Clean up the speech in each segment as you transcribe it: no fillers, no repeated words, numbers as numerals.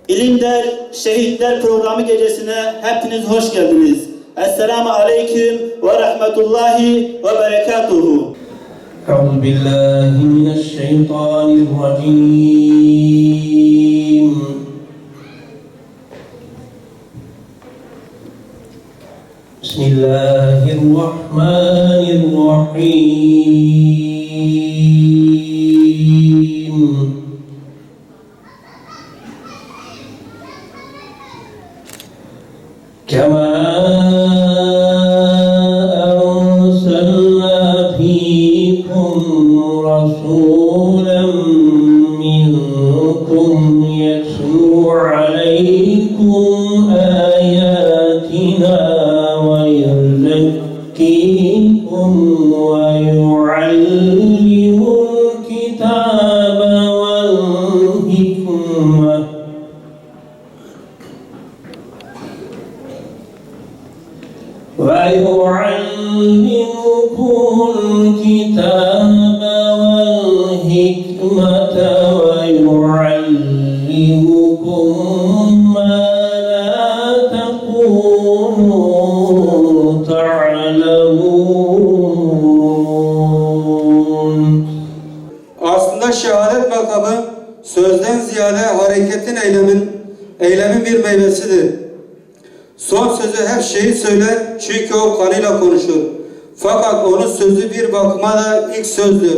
İlimler, Şehitler programı gecesine hepiniz hoş geldiniz. Esselamu Aleyküm ve Rahmetullahi ve Berekatuhu. أعوذ بالله من الشيطان الرجيم بسم الله الرحمن الرحيم كما أرسلنا فيكم رسولا منكم يتلو عليكم آياتنا ويزكيكم ويعلم الكتاب والحكمة ويعلمكم الكتاب والحكمة ويعلمكم ما لا تكونوا تعلمون. Aslında şehadet makamı sözden ziyade hareketin eylemin bir meyvesidir. Son sözü hep şehit söyler çünkü o kanıyla konuşur. Fakat onun sözü bir bakıma da ilk sözdür.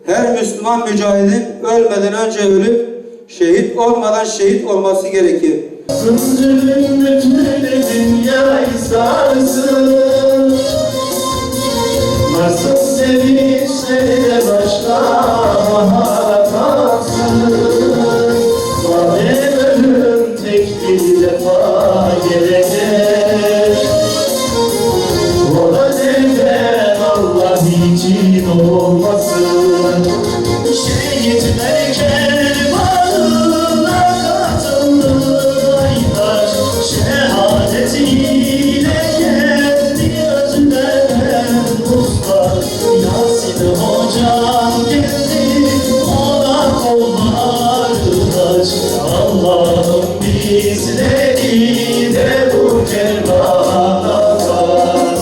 Her Müslüman mücahidin ölmeden önce ölüp şehit olmadan şehit olması gerekir. Sıncırın bütün dünyayı sarsın. Nasıl sevinçlere başka bahar kalsın. Madem ölüm tek bir defa gelecek, o da neden Allah için olmasın. Şehitler kervanına katıldı aylar, şehadetiyle geldi özlenen dostlar. Yasin hocam geldi, ona kolları aç. Allah'ım bizleri de bu kervana kat.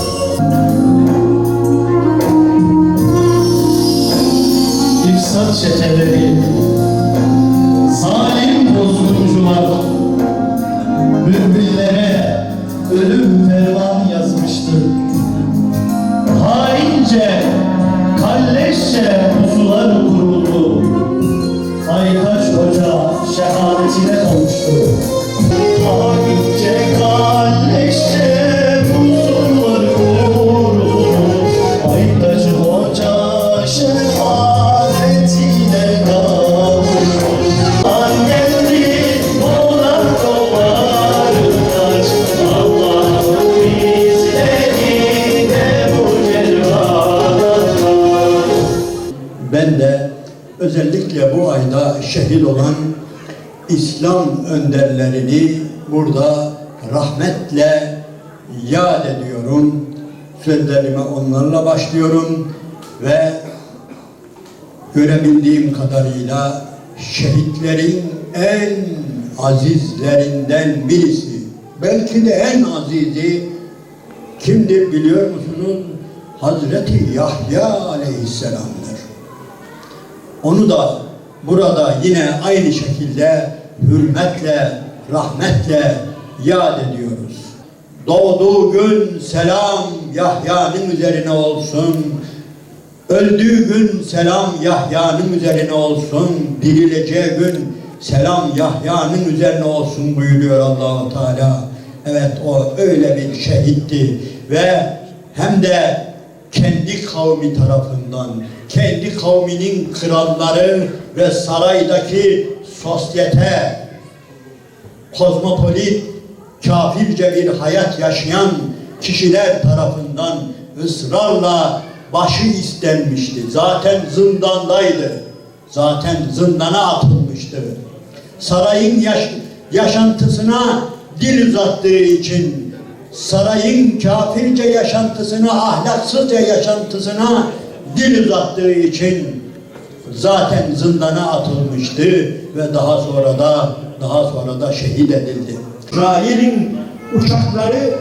İfsat çeteleri, zalim bozguncular, bülbüllere ölüm ferman yazmıştır. Haince, kalleşçe pusular kuruldu. Aytaç Hoca şehadetine kavuştu. Haince, kalleşçe pusular kuruldu. Aytaç Hoca şehadetine kavuştu. Geldi olan kolları aç. Allah'ım bizleri de bu kervana kat. Ben de özellikle bu ayda şehit olan İslam önderlerini burada rahmetle yad ediyorum. Sözlerime onlarla başlıyorum ve görebildiğim kadarıyla şehitlerin en azizlerinden birisi, belki de en azizi kimdir biliyor musunuz? Hazreti Yahya Aleyhisselam'dır. Onu da burada yine aynı şekilde hürmetle, rahmetle yad ediyoruz. Doğduğu gün selam Yahya'nın üzerine olsun. Öldüğü gün selam Yahya'nın üzerine olsun. Dirileceği gün selam Yahya'nın üzerine olsun buyuruyor Allah-u Teala. Evet, o öyle bir şehitti ve hem de kendi kavmi tarafından, kendi kavminin kralları ve saraydaki sosyete, kozmopolit, kafirce bir hayat yaşayan kişiler tarafından ısrarla başı istenmişti. Zaten zindandaydı. Zaten zindana atılmıştı. Sarayın yaşantısına dil uzattığı için, sarayın kafirce yaşantısına, ahlaksızca yaşantısına dil uzattığı için zaten zindana atılmıştı ve daha Daha sonra da şehit edildi. İsrail'in uçakları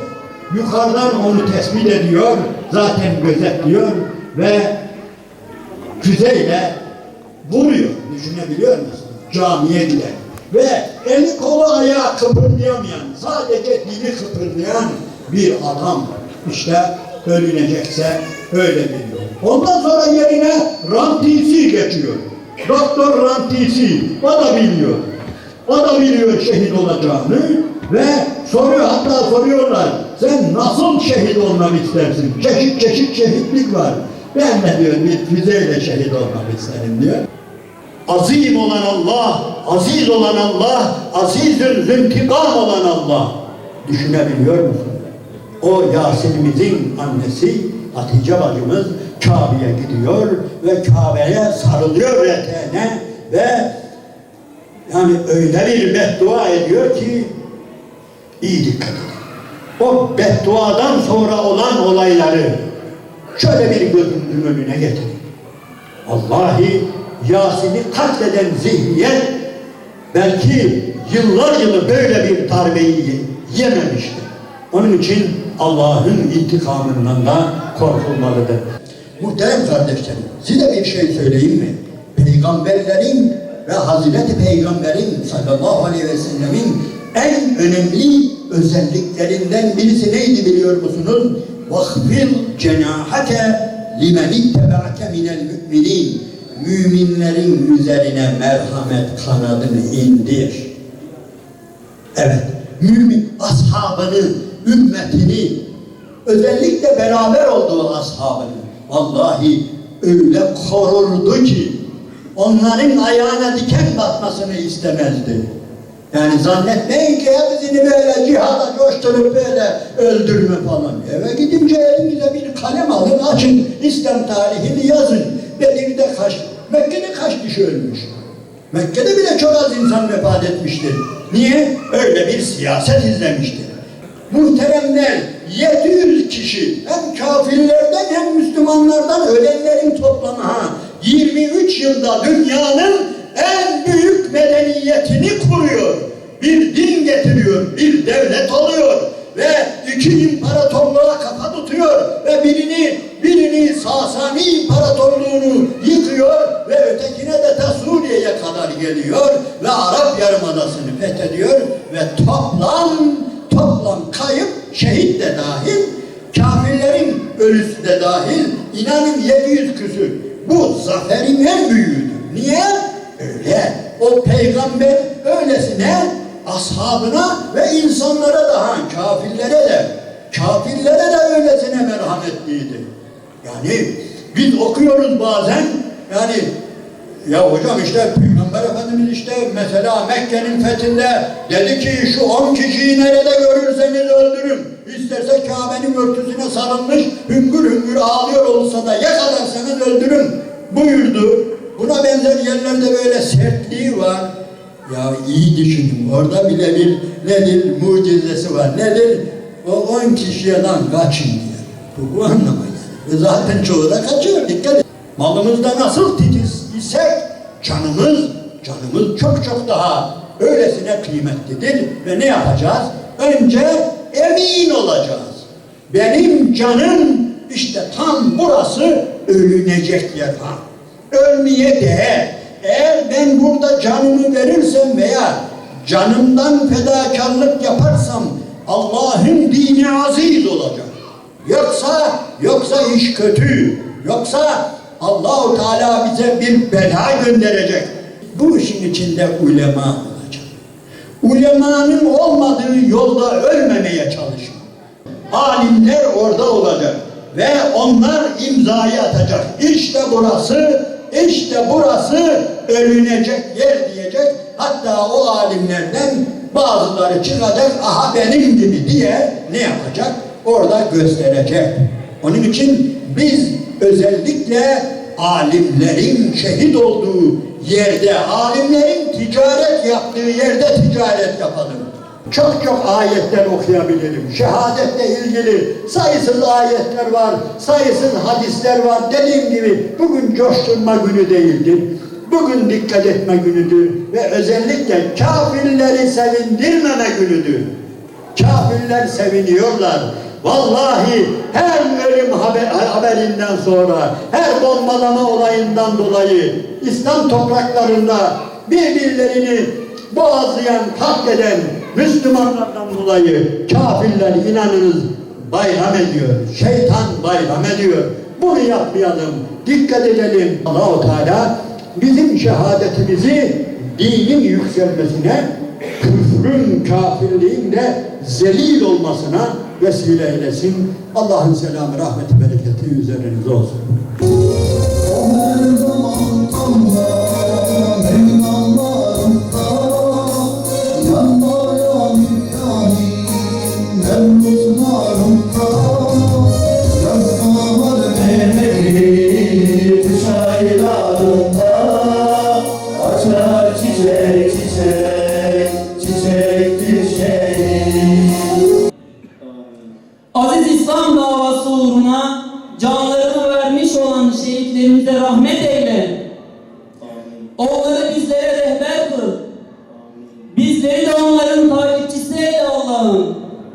yukarıdan onu tespit ediyor, zaten gözetliyor ve füzeyle vuruyor. Düşünebiliyor musunuz? Camiye giden ve eli kolu ayağı kıpırdayamayan, sadece dili kıpırdayan bir adam işte ölünecekse öyle biliyor. Ondan sonra yerine Rantisi geçiyor. Doktor Rantisi, o da biliyor. O da biliyor şehit olacağını ve soruyor, hatta soruyorlar, sen nasıl şehit olmak istersin? Çeşit çeşit şehitlik var. Ben de diyor bir füzeyle şehit olmak isterim diyor. Azim olan Allah, aziz olan Allah, azizül züntikam olan Allah. Düşünebiliyor musun? O Yasin'imizin annesi Hatice bacımız Kabe'ye gidiyor ve Kabe'ye sarılıyor eteğine ve yani öyle bir beddua ediyor ki iyi dikkat edin. O bedduadan sonra olan olayları şöyle bir gözünüzün önüne getirin. Vallahi Yasin'i katleden zihniyet belki yıllar yılı böyle bir darbeyi yememişti. Onun için Allah'ın intikamından da korkulmalıdır. Muhterem kardeşlerim, size bir şey söyleyeyim mi? Peygamberlerin ve Hazreti Peygamber'in sallallahu aleyhi ve sellemin en önemli özelliklerinden birisi neydi biliyor musunuz? وَخْفِرْ جَنَاحَكَ لِمَنِ اتَّبَعَكَ مِنَ الْمُؤْمِنِينَ Müminlerin üzerine merhamet kanadını indir. Evet, mümin ashabını, ümmetini, özellikle beraber olduğu ashabını vallahi öyle korurdu ki onların ayağına diken batmasını istemezdi. Yani zannetmeyin ki hepsini böyle cihada coşturup böyle öldürme falan. Eve gidince elinize bir kalem alın, açın, İslam tarihini yazın. Bedir'de Mekke'de kaç kişi ölmüş? Mekke'de bile çok az insan vefat etmiştir. Niye? Öyle bir siyaset izlemiştir. Muhteremler, 700 kişi hem kafirlerden hem Müslümanlardan ölenlerin toplamı 23 yılda dünyanın en büyük medeniyetini kuruyor. Bir din getiriyor, bir devlet oluyor ve iki imparatorluğa kafa tutuyor ve birini Sasani İmparatorluğunu yıkıyor ve ötekine de ta Suriye'ye kadar geliyor ve Arap Yarımadası'nı fethediyor ve toplam kayıp, şehit de dahil, kafirlerin ölüsü de dahil, inanın 700 küsür. Bu zaferin en büyüğüdür. Niye? Öyle. O peygamber öylesine ashabına ve insanlara da kafirlere de öylesine merhametliydi. Yani biz okuyoruz bazen, yani ya hocam işte Peygamber Efendimiz işte mesela Mekke'nin fethinde dedi ki şu 10 kişiyi nerede görürseniz öldürün. İsterse Kabe'nin örtüsüne sarılmış hüngür hüngür ağlıyor olsa da yakalarsanız öldürün buyurdu. Buna benzer yerlerde böyle sertliği var. Ya iyi düşünün, orada bile bir nedir mucizesi var. Nedir? O 10 kişiye lan kaçın diye. Bu anlama yani. Zaten çoğu da kaçıyor, dikkat edin. Malımızda nasıl titiz isek canımız çok daha öylesine kıymetlidir ve ne yapacağız? Önce emin olacağız. Benim canım işte tam burası ölünecek yer. Ölmeye değer. Eğer ben burada canımı verirsem veya canımdan fedakarlık yaparsam Allah'ın dini aziz olacak. Yoksa iş kötü. Yoksa Allah-u Teala bize bir bela gönderecek. Bu işin içinde ulema olacak. Ulemanın olmadığı yolda ölmemeye çalışın. Alimler orada olacak ve onlar imzayı atacak. İşte burası ölünecek yer diyecek. Hatta o alimlerden bazıları çıkacak, aha benim gibi diye ne yapacak? Orada gösterecek. Onun için biz özellikle alimlerin şehit olduğu yerde, alimlerin ticaret yaptığı yerde ticaret yapalım. Çok ayetler okuyabilirim. Şehadetle ilgili sayısız ayetler var, sayısız hadisler var. Dediğim gibi bugün coşturma günü değildir. Bugün dikkat etme günüdür ve özellikle kafirleri sevindirmeme günüdür. Kafirler seviniyorlar. Vallahi her ölüm haberinden sonra, her bombalama olayından dolayı İslam topraklarında birbirlerini boğazlayan, katleden Müslümanlardan dolayı kafirler inanınız bayram ediyor. Şeytan bayram ediyor. Bunu yapmayalım. Dikkat edelim. Allah-u Teala bizim şehadetimizi dinin yükselmesine, küfrün, kafirliğin de zelil olmasına vesile eylesin. Allah'ın selamı, rahmeti, bereketi üzerinize olsun. Her zaman tamda, meydanlarında, yanmayan İbrahim, Nemrutlarında, yazmalar Mehmet'in çaylarında, açar çiçek çiçek, çiçektir şehir. Aziz İslam davası uğruna canlarını vermiş olan şehitlerimize rahmet eyle. Onları